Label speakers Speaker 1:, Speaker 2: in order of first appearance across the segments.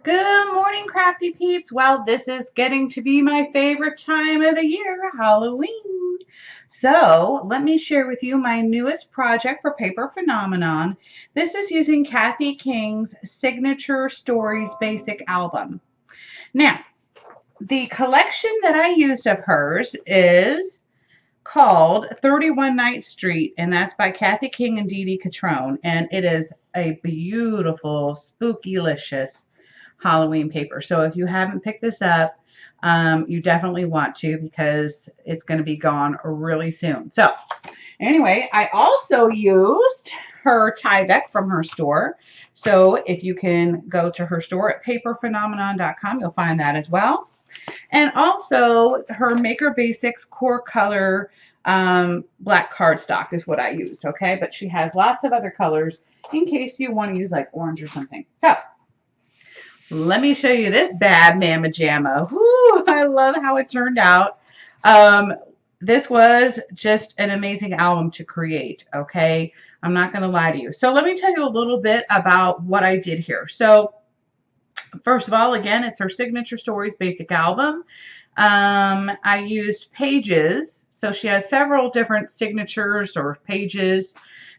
Speaker 1: Good morning, crafty peeps. Well, this is getting to be my favorite time of the year, Halloween. So let me share with you my newest project for Paper Phenomenon. This is using Kathy King's Signature Stories Basic Album. Now, the collection that I used of hers is called 31 Night Street, and that's by Kathy King and Dee Dee Catrone, and it is a beautiful, spookylicious Halloween paper. So if you haven't picked this up, you definitely want to because it's going to be gone really soon. So anyway, I also used her Tyvek from her store. So if you can go to her store at paperphenomenon.com, you'll find that as well. And also her Maker Basics Core Color black cardstock is what I used, okay? But she has lots of other colors in case you want to use like orange or something. So let me show you this bad mamma jamma. Woo, I love how it turned out. This was just an amazing album to create, okay? I'm not going to lie to you. So let me tell you a little bit about what I did here. So first of all, again, it's her Signature Stories Basic Album. I used pages. So she has several different signatures or pages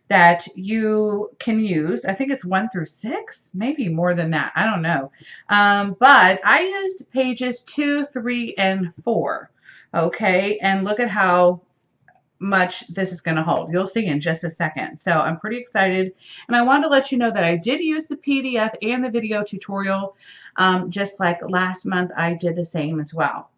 Speaker 1: that you can use. I think it's 1 through 6, maybe more than that. I don't know. But I used pages 2, 3, and 4. Okay, and look at how much this is going to hold. You'll see in just a second. So I'm pretty excited. And I wanted to let you know that I did use the PDF and the video tutorial. Just like last month, I did the same as well.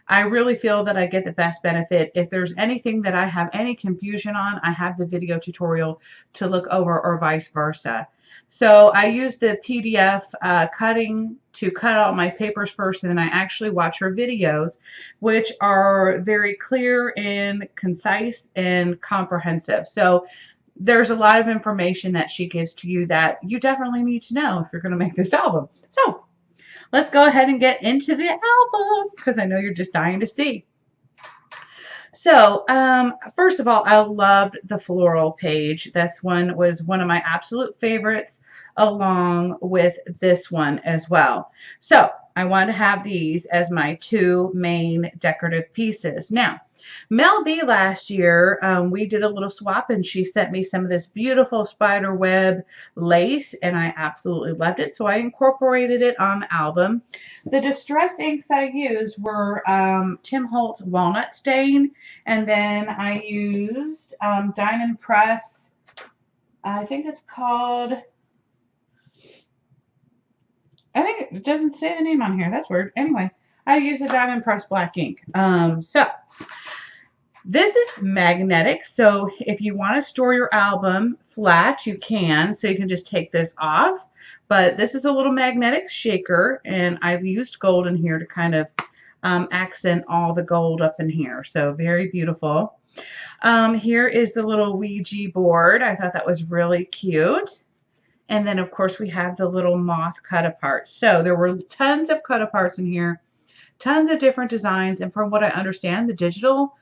Speaker 1: I really feel that I get the best benefit. If there's anything that I have any confusion on, I have the video tutorial to look over or vice versa. So I use the PDF cutting to cut out my papers first, and then I actually watch her videos, which are very clear and concise and comprehensive. So there's a lot of information that she gives to you that you definitely need to know if you're going to make this album. So let's go ahead and get into the album because I know you're just dying to see. So, first of all, I loved the floral page. This one was one of my absolute favorites, along with this one as well. So, I wanted to have these as my two main decorative pieces. Now, Mel B last year, we did a little swap and she sent me some of this beautiful spider web lace and I absolutely loved it. So I incorporated it on the album. The distress inks I used were Tim Holtz Walnut Stain, and then I used Diamond Press. I think it's called, I think it doesn't say the name on here. That's weird. Anyway, I used the Diamond Press black ink. So this is magnetic, so if you want to store your album flat, you can. So you can just take this off. But this is a little magnetic shaker, and I've used gold in here to kind of accent all the gold up in here. So very beautiful. Here is the little Ouija board. I thought that was really cute. And then, of course, we have the little moth cut-aparts. So there were tons of cut-aparts in here, tons of different designs, and from what I understand, the digital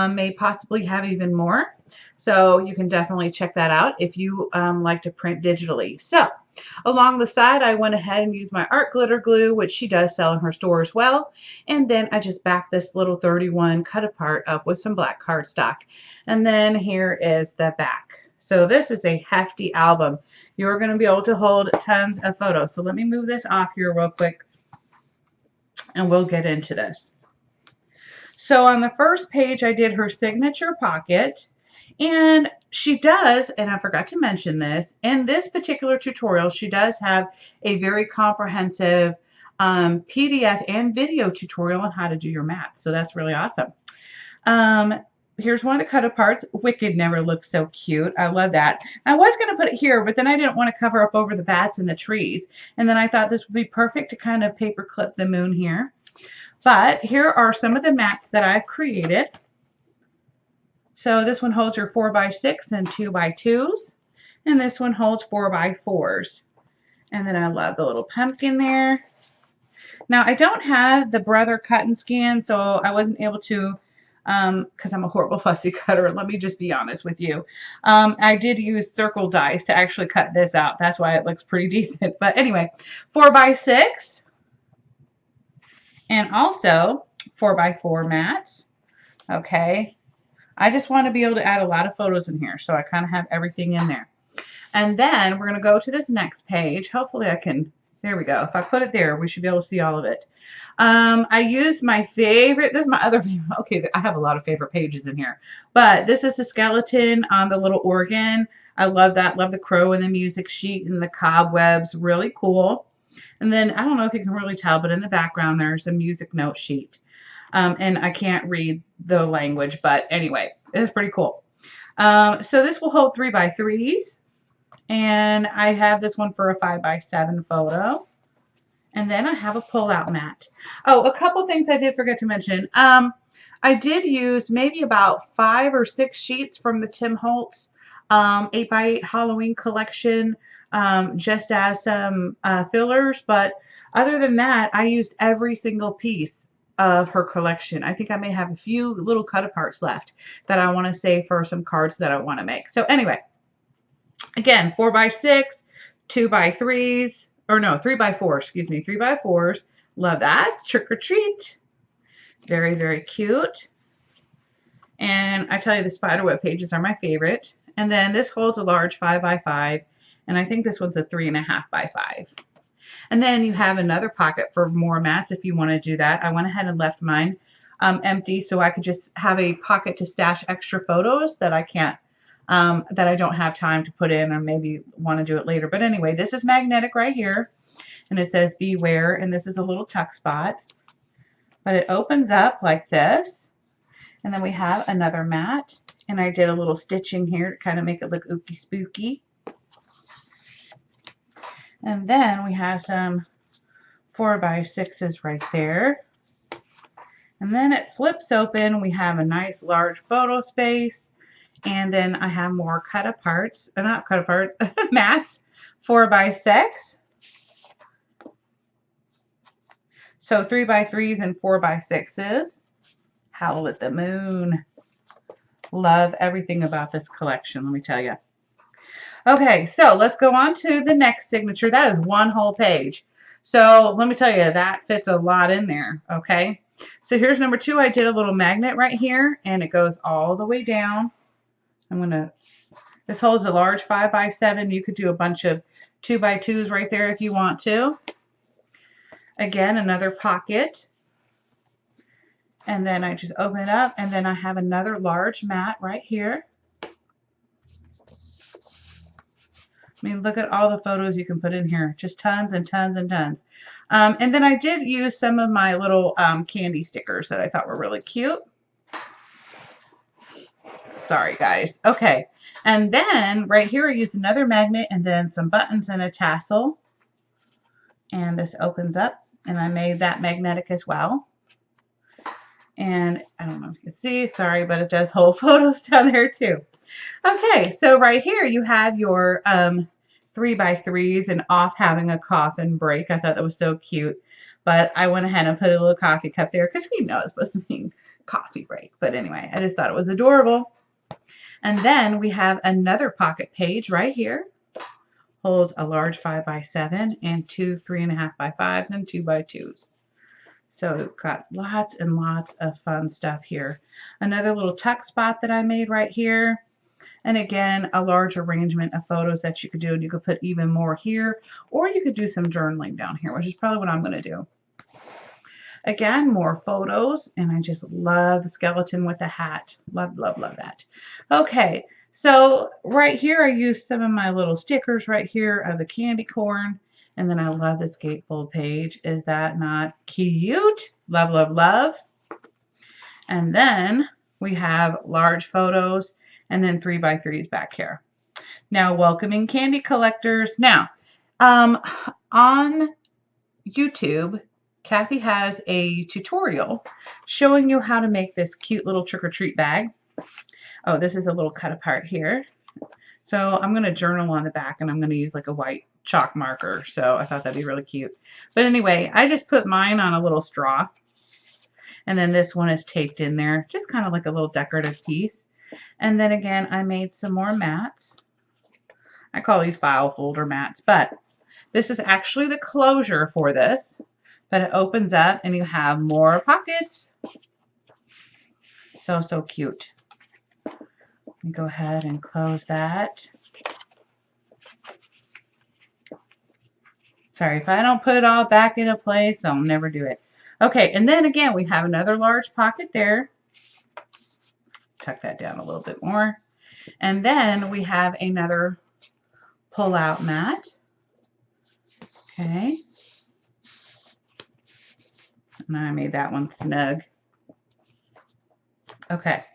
Speaker 1: may possibly have even more. So you can definitely check that out if you like to print digitally. So along the side, I went ahead and used my art glitter glue, which she does sell in her store as well. And then I just backed this little 31 cut apart up with some black cardstock. And then here is the back. So this is a hefty album. You're going to be able to hold tons of photos. So let me move this off here real quick and we'll get into this. So on the first page, I did her signature pocket, and she does, and I forgot to mention this, in this particular tutorial, she does have a very comprehensive PDF and video tutorial on how to do your math. So that's really awesome. Here's one of the cut-aparts. Wicked never looked so cute. I love that. I was going to put it here, but then I didn't want to cover up over the bats and the trees. And then I thought this would be perfect to kind of paper clip the moon here. But here are some of the mats that I've created. So this one holds your 4x6 and 2x2s. And this one holds 4x4s. And then I love the little pumpkin there. Now I don't have the Brother cut and scan, so I wasn't able to because I'm a horrible fussy cutter. Let me just be honest with you. I did use circle dies to actually cut this out. That's why it looks pretty decent. But anyway, 4x6 and also 4x4 mats. Okay. I just want to be able to add a lot of photos in here, so I kind of have everything in there. And then we're going to go to this next page. Hopefully I can, there we go. If I put it there, we should be able to see all of it. I used my favorite, this is my other favorite. Okay, I have a lot of favorite pages in here. But this is the skeleton on the little organ. I love that. Love the crow and the music sheet and the cobwebs. Really cool. And then, I don't know if you can really tell, but in the background there's a music note sheet. And I can't read the language, but anyway, it's pretty cool. So this will hold 3x3s. And I have this one for a 5x7 photo. And then I have a pull-out mat. Oh, a couple things I did forget to mention. I did use maybe about 5 or 6 sheets from the Tim Holtz 8x8 Halloween collection just as some fillers. But other than that, I used every single piece of her collection. I think I may have a few little cut-aparts left that I want to save for some cards that I want to make. So anyway. Again, 4x6, 2x3s, or no, 3x4, excuse me, 3x4s. Love that. Trick or treat. Very, very cute. And I tell you, the spiderweb pages are my favorite. And then this holds a large 5x5, and I think this one's a 3.5x5. And then you have another pocket for more mats if you want to do that. I went ahead and left mine empty so I could just have a pocket to stash extra photos that I can't that I don't have time to put in or maybe want to do it later. But anyway, this is magnetic right here. And it says beware. And this is a little tuck spot. But it opens up like this. And then we have another mat. And I did a little stitching here to kind of make it look ooky spooky. And then we have some 4x6s right there. And then it flips open. We have a nice large photo space. And then I have more cut-aparts, not cut-aparts, mats, 4x6. So 3x3s and 4x6s. Howl at the moon. Love everything about this collection, let me tell you. Okay, so let's go on to the next signature. That is one whole page. So let me tell you, that fits a lot in there, okay? So here's number 2. I did a little magnet right here, and it goes all the way down. This holds a large 5x7. You could do a bunch of 2x2s right there if you want to. Again, another pocket. And then I just open it up, and then I have another large mat right here. I mean, look at all the photos you can put in here. Just tons and tons and tons. And then I did use some of my little candy stickers that I thought were really cute. Sorry, guys. Okay. And then right here I used another magnet and then some buttons and a tassel. And this opens up. And I made that magnetic as well. And I don't know if you can see. Sorry, but it does hold photos down there too. Okay. So right here you have your 3x3s and off having a coffin break. I thought that was so cute. But I went ahead and put a little coffee cup there because we know it's supposed to mean coffee break. But anyway, I just thought it was adorable. And then we have another pocket page right here. Holds a large 5x7 and 2 3.5x5s and 2x2s. So we've got lots and lots of fun stuff here. Another little tuck spot that I made right here. And again, a large arrangement of photos that you could do. And you could put even more here. Or you could do some journaling down here, which is probably what I'm going to do. Again, more photos, and I just love the skeleton with the hat. Love, love, love that. Okay, so right here I used some of my little stickers right here of the candy corn, and then I love this gatefold page. Is that not cute? Love, love, love. And then we have large photos, and then 3x3s back here. Now, welcoming candy collectors. Now, on YouTube, Kathy has a tutorial showing you how to make this cute little trick-or-treat bag. Oh, this is a little cut apart here. So I'm going to journal on the back, and I'm going to use like a white chalk marker. So I thought that'd be really cute. But anyway, I just put mine on a little straw. And then this one is taped in there, just kind of like a little decorative piece. And then again, I made some more mats. I call these file folder mats, but this is actually the closure for this. But it opens up and you have more pockets. So, so cute. Let me go ahead and close that. Sorry, if I don't put it all back into place, I'll never do it. Okay, and then again, we have another large pocket there. Tuck that down a little bit more. And then we have another pull-out mat. Okay. And I made that one snug. Okay.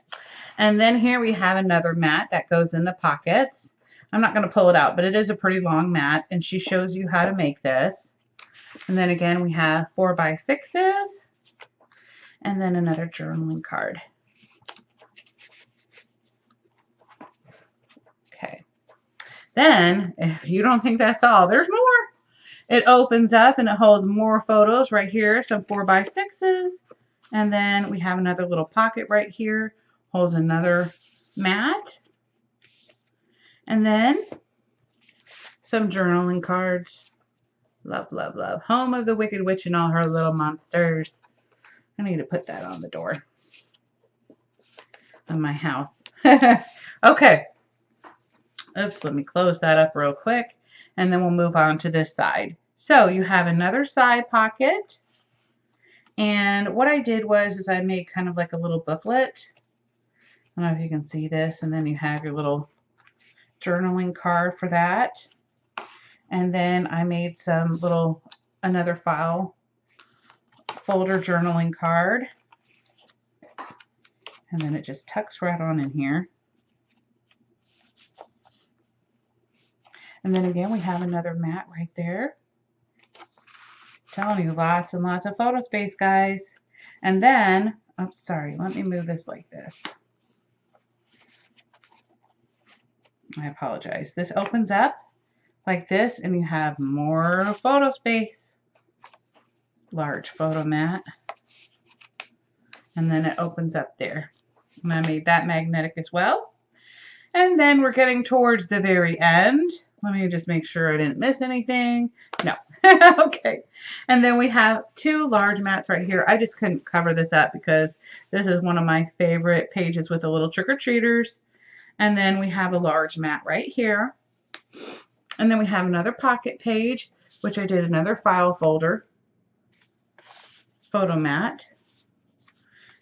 Speaker 1: And then here we have another mat that goes in the pockets. I'm not going to pull it out, but it is a pretty long mat, and she shows you how to make this. And then again, we have 4x6s, and then another journaling card. Okay. Then, if you don't think that's all, there's more. It opens up and it holds more photos right here, some 4x6s. And then we have another little pocket right here, holds another mat. And then some journaling cards. Love, love, love. Home of the Wicked Witch and all her little monsters. I need to put that on the door of my house. Okay. Oops, let me close that up real quick. And then we'll move on to this side. So you have another side pocket. And what I did was I made kind of like a little booklet. I don't know if you can see this. And then you have your little journaling card for that. And then I made some another file folder journaling card. And then it just tucks right on in here. And then again, we have another mat right there. Telling you, lots and lots of photo space, guys. And then, I'm sorry, let me move this like this. I apologize. This opens up like this, and you have more photo space. Large photo mat. And then it opens up there. And I made that magnetic as well. And then we're getting towards the very end. Let me just make sure I didn't miss anything. No. Okay. And then we have two large mats right here. I just couldn't cover this up because this is one of my favorite pages with the little trick-or-treaters. And then we have a large mat right here. And then we have another pocket page, which I did another file folder photo mat.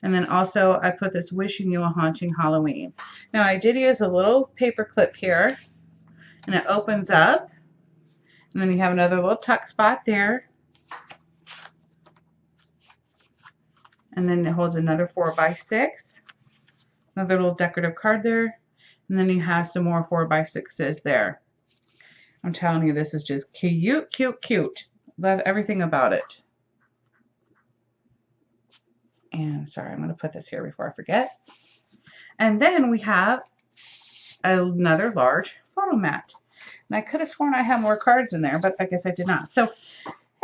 Speaker 1: And then also I put this wishing you a haunting Halloween. Now I did use a little paper clip here, and it opens up. And then you have another little tuck spot there. And then it holds another 4x6. Another little decorative card there. And then you have some more 4x6s there. I'm telling you, this is just cute, cute, cute. Love everything about it. And sorry, I'm going to put this here before I forget. And then we have another large photo mat. And I could have sworn I had more cards in there, but I guess I did not. So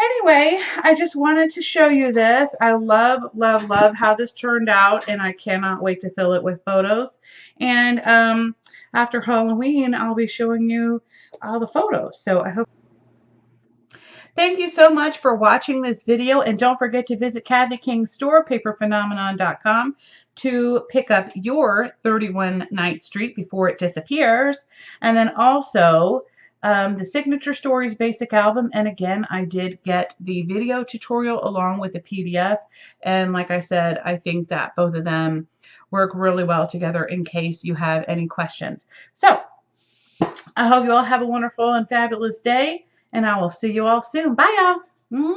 Speaker 1: anyway, I just wanted to show you this. I love, love, love how this turned out, and I cannot wait to fill it with photos. And after Halloween, I'll be showing you all the photos. So I hope. Thank you so much for watching this video, and don't forget to visit Kathy King's store, paperphenomenon.com, to pick up your 31 Night Street before it disappears. And then also the Signature Stories Basic Album. And again, I did get the video tutorial along with the PDF. And like I said, I think that both of them work really well together in case you have any questions. So I hope you all have a wonderful and fabulous day. And I will see you all soon. Bye, y'all.